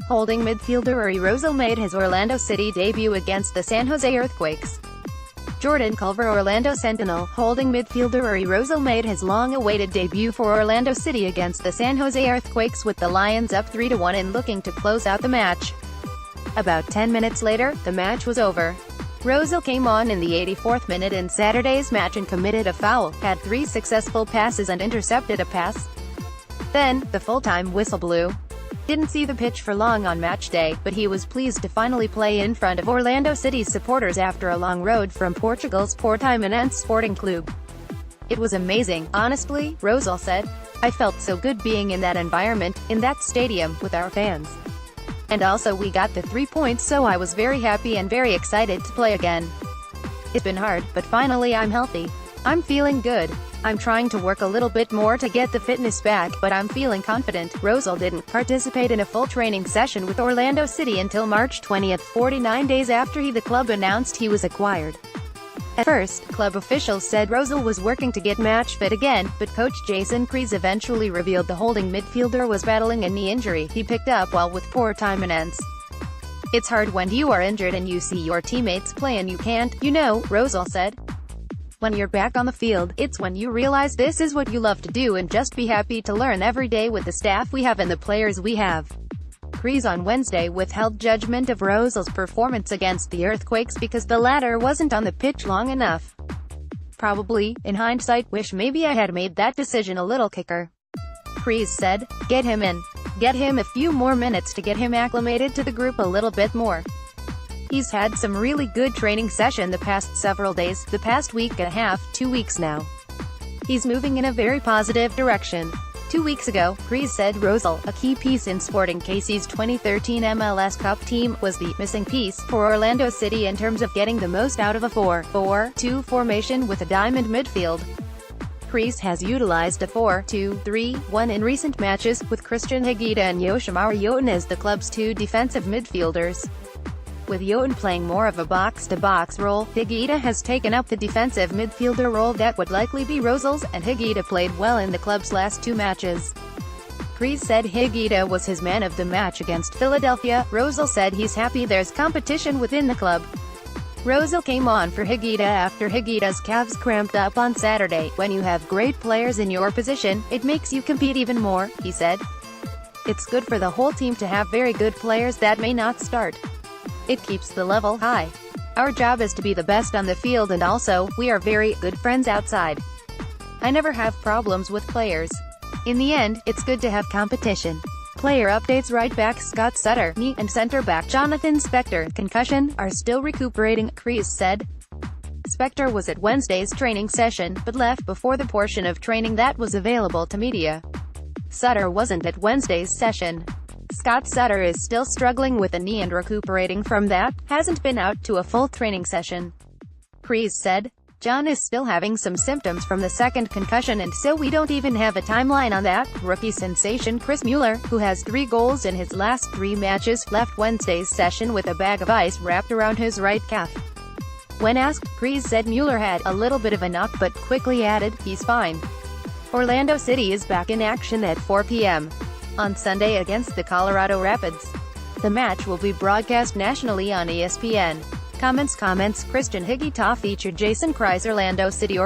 Holding midfielder Uri Rosell made his Orlando City debut against the San Jose Earthquakes. Jordan Culver-Orlando Sentinel, holding midfielder Uri Rosell made his long-awaited debut for Orlando City against the San Jose Earthquakes with the Lions up 3-1 and looking to close out the match. About 10 minutes later, the match was over. Rosell came on in the 84th minute in Saturday's match and committed a foul, had 3 successful passes and intercepted a pass. Then, the full-time whistle blew. Didn't see the pitch for long on match day, but he was pleased to finally play in front of Orlando City's supporters after a long road from Portugal's Portimonense Sporting Club. "It was amazing, honestly," Rosell said. "I felt so good being in that environment, in that stadium, with our fans. And also we got the 3 points, so I was very happy and very excited to play again. It's been hard, but finally I'm healthy. I'm feeling good. I'm trying to work a little bit more to get the fitness back, but I'm feeling confident." Rosell didn't participate in a full training session with Orlando City until March 20, 49 days after the club announced he was acquired. At first, club officials said Rosell was working to get match fit again, but coach Jason Kreis eventually revealed the holding midfielder was battling a knee injury he picked up while with Portimonense. "It's hard when you are injured and you see your teammates play and you can't, Rosell said. "When you're back on the field, it's when you realize this is what you love to do and just be happy to learn every day with the staff we have and the players we have." Kreis on Wednesday withheld judgment of Rosell's performance against the Earthquakes because the latter wasn't on the pitch long enough. "Probably, in hindsight, wish maybe I had made that decision a little quicker," Kreis said. "Get him in. Get him a few more minutes to get him acclimated to the group a little bit more. He's had some really good training session the past several days, the past week and a half, 2 weeks now. He's moving in a very positive direction." 2 weeks ago, Kreis said Rosell, a key piece in Sporting KC's 2013 MLS Cup team, was the missing piece for Orlando City in terms of getting the most out of a 4-4-2 formation with a diamond midfield. Kreis has utilized a 4-2-3-1 in recent matches, with Christian Higuita and Yoshimar Yotun as the club's 2 defensive midfielders. With Yotun playing more of a box-to-box role, Higuita has taken up the defensive midfielder role that would likely be Rosell's, and Higuita played well in the club's last 2 matches. Kreis said Higuita was his man of the match against Philadelphia. Rosell said he's happy there's competition within the club. Rosell came on for Higuita after Higuita's calves cramped up on Saturday. "When you have great players in your position, it makes you compete even more," he said. "It's good for the whole team to have very good players that may not start. It keeps the level high. Our job is to be the best on the field, and also, we are very good friends outside. I never have problems with players. In the end, it's good to have competition." Player updates: right back Scott Sutter, knee, and center back Jonathan Spector, concussion, are still recuperating, Kreis said. Spector was at Wednesday's training session, but left before the portion of training that was available to media. Sutter wasn't at Wednesday's session. Scott Sutter is still struggling with a knee and recuperating from that, hasn't been out to a full training session. Kreis said, "John is still having some symptoms from the second concussion, and so we don't even have a timeline on that." Rookie sensation Chris Mueller, who has 3 goals in his last 3 matches, left Wednesday's session with a bag of ice wrapped around his right calf. When asked, Kreis said Mueller had a little bit of a knock but quickly added, "He's fine." Orlando City is back in action at 4 p.m. on Sunday against the Colorado Rapids. The match will be broadcast nationally on ESPN. Comments: Christian Higuita featured Jason Kreis. Orlando City